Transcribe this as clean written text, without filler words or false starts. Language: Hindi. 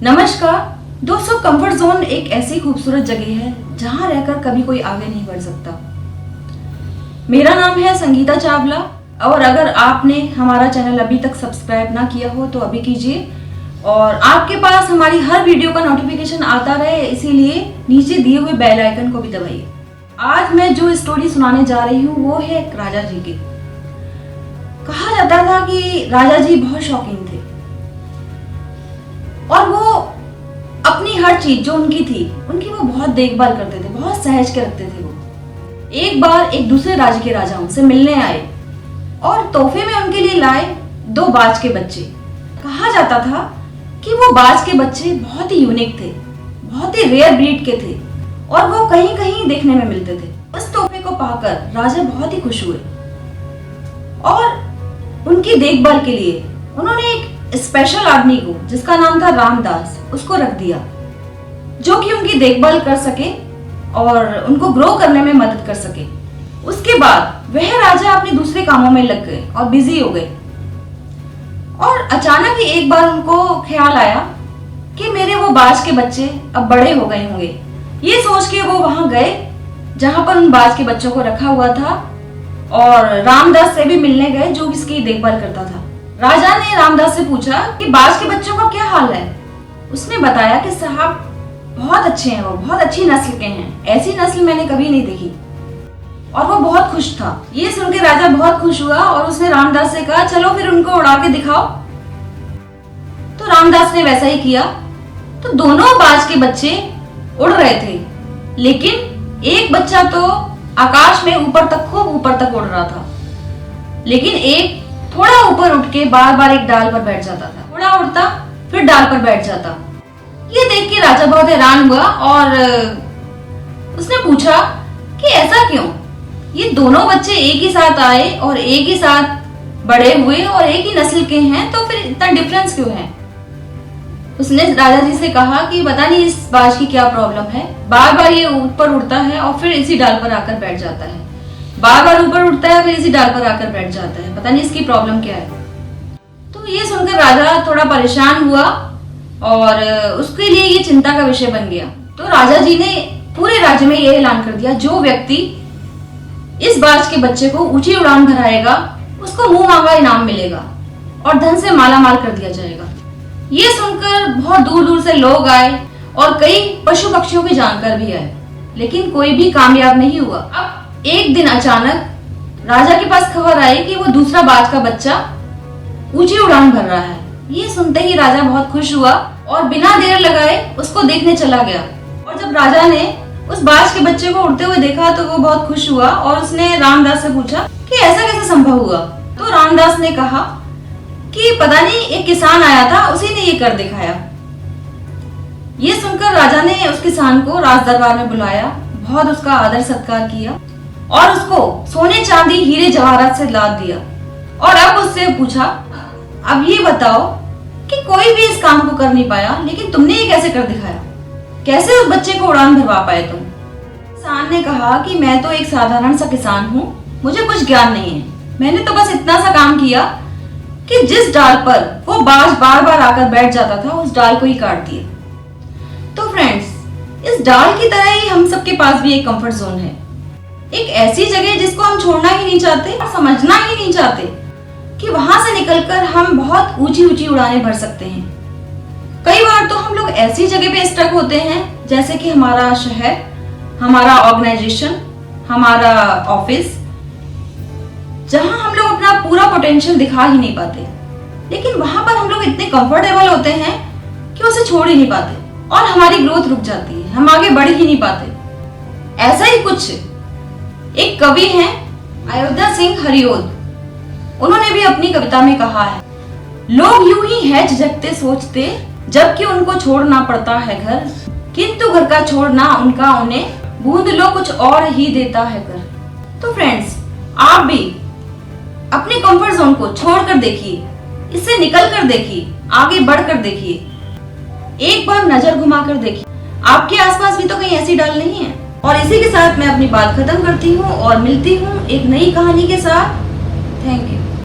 नमस्कार दोस्तों, कंफर्ट जोन एक ऐसी खूबसूरत जगह है जहां रहकर कभी कोई आगे नहीं बढ़ सकता। मेरा नाम है संगीता चावला और अगर आपने हमारा चैनल अभी तक सब्सक्राइब ना किया हो तो अभी कीजिए और आपके पास हमारी हर वीडियो का नोटिफिकेशन आता रहे, इसीलिए नीचे दिए हुए बेल आइकन को भी दबाइए। आज मैं जो स्टोरी सुनाने जा रही हूँ वो है एक राजा जी की। कहा जाता था कि राजा जी बहुत शौकीन थे और वो अपनी हर चीज जो उनकी थी उनकी वो बहुत देखभाल करते थे, बहुत सहज के रखते थे। वो एक बार एक दूसरे राज्य के राजा उनसे मिलने आए और तोहफे में उनके लिए लाए 2 बाज के बच्चे। कहा जाता था कि वो बाज के बच्चे बहुत ही यूनिक थे, बहुत ही रेयर ब्रीड के थे और वो कहीं कहीं देखने में मिलते थे। उस तोहफे को पाकर राजा बहुत ही खुश हुए और उनकी देखभाल के लिए उन्होंने एक स्पेशल आदमी को, जिसका नाम था रामदास, उसको रख दिया जो कि उनकी देखभाल कर सके और उनको ग्रो करने में मदद कर सके। उसके बाद वह राजा अपने दूसरे कामों में लग गए और बिजी हो गए और अचानक ही एक बार उनको ख्याल आया कि मेरे वो बाज के बच्चे अब बड़े हो गए होंगे। ये सोच के वो वहां गए जहां पर उन बाज के बच्चों को रखा हुआ था और रामदास से भी मिलने गए जो इसकी देखभाल करता था। राजा ने रामदास से पूछा कि बाज के बच्चों का क्या हाल है। उसने बताया कि साहब बहुत अच्छे हैं, वो बहुत अच्छी नस्ल के हैं, ऐसी नस्ल मैंने कभी नहीं देखी। और वो बहुत खुश था। ये सुन के राजा बहुत खुश हुआ और उसने रामदास से कहा चलो फिर उनको उड़ा के दिखाओ। तो रामदास ने वैसा ही किया। तो दोनों बाज के बच्चे उड़ रहे थे, लेकिन एक बच्चा तो आकाश में ऊपर तक, खूब ऊपर तक उड़ रहा था, लेकिन एक थोड़ा ऊपर उठ के बार बार एक डाल पर बैठ जाता था। थोड़ा उड़ता फिर डाल पर बैठ जाता। ये देख के राजा बहुत हैरान हुआ और उसने पूछा कि ऐसा क्यों? ये दोनों बच्चे एक ही साथ आए और एक ही साथ बड़े हुए और एक ही नस्ल के हैं, तो फिर इतना डिफरेंस क्यों है? उसने राजा जी से कहा कि पता नहीं इस बाज की क्या प्रॉब्लम है, बार बार ये ऊपर उड़ता है और फिर इसी डाल पर आकर बैठ जाता है, बार बार ऊपर उठता है फिर इसी डाल पर आकर बैठ जाता है, पता नहीं इसकी प्रॉब्लम क्या है। तो ये सुनकर राजा थोड़ा परेशान हुआ और उसके लिए ये चिंता का विषय बन गया। तो राजा जी ने पूरे राज्य में ये ऐलान कर दिया जो व्यक्ति इस बाज के बच्चे को ऊंची उड़ान भराएगा उसको मुंह मांगा इनाम मिलेगा और धन से माला माल कर दिया जाएगा। ये सुनकर बहुत दूर दूर से लोग आए और कई पशु पक्षियों की जानकार भी आए, लेकिन कोई भी कामयाब नहीं हुआ। अब एक दिन अचानक राजा के पास खबर आई कि वो दूसरा बाज का बच्चा ऊंची उड़ान भर रहा है। ये सुनते ही राजा बहुत खुश हुआ और बिना देर लगाए उसको देखने चला गया। और जब राजा ने उस बाज के बच्चे को उड़ते हुए देखा तो वो बहुत खुश हुआ और उसने रामदास से पूछा कि ऐसा कैसे संभव हुआ। तो रामदास ने कहा कि पता नहीं एक किसान आया था, उसी ने ये कर दिखाया। ये सुनकर राजा ने उस किसान को राज दरबार में बुलाया, बहुत उसका आदर सत्कार किया और उसको सोने चांदी हीरे जवाहरात से लाद दिया और अब उससे पूछा अब ये बताओ कि कोई भी इस काम को कर नहीं पाया, लेकिन तुमने ये कैसे कर दिखाया, कैसे उस बच्चे को उड़ान भरवा पाए तुम? किसान ने कहा कि मैं तो एक साधारण सा किसान हूँ, मुझे कुछ ज्ञान नहीं है, मैंने तो बस इतना सा काम किया कि जिस डाल पर वो बाज बार बार आकर बैठ जाता था उस डाल को ही काट दिया। तो फ्रेंड्स, इस डाल की तरह ही हम सबके पास भी एक कंफर्ट जोन है, एक ऐसी जगह जिसको हम छोड़ना ही नहीं चाहते और समझना ही नहीं चाहते कि वहां से निकलकर हम बहुत ऊंची ऊंची उड़ानें भर सकते हैं। कई बार तो हम लोग ऐसी जगह पे स्टक होते हैं जैसे कि हमारा शहर, हमारा ऑर्गेनाइजेशन, हमारा ऑफिस, जहां हम लोग अपना पूरा पोटेंशियल दिखा ही नहीं पाते, लेकिन वहां पर हम लोग इतने कंफर्टेबल होते हैं कि उसे छोड़ ही नहीं पाते और हमारी ग्रोथ रुक जाती है, हम आगे बढ़ ही नहीं पाते। ऐसा ही कुछ एक कवि हैं अयोध्या सिंह हरिओद, उन्होंने भी अपनी कविता में कहा है, लोग यूं ही है झिझकते सोचते जबकि उनको छोड़ना पड़ता है घर, किंतु घर का छोड़ना उनका उन्हें बूंद लो कुछ और ही देता है घर। तो फ्रेंड्स, आप भी अपने कंफर्ट जोन को छोड़कर देखिए, इससे निकल कर देखिए, आगे बढ़कर देखिए, एक बार नजर घुमाकर देखिए, आपके आसपास भी तो कहीं ऐसी डाल नहीं है। और इसी के साथ मैं अपनी बात खत्म करती हूँ और मिलती हूँ एक नई कहानी के साथ। Thank you.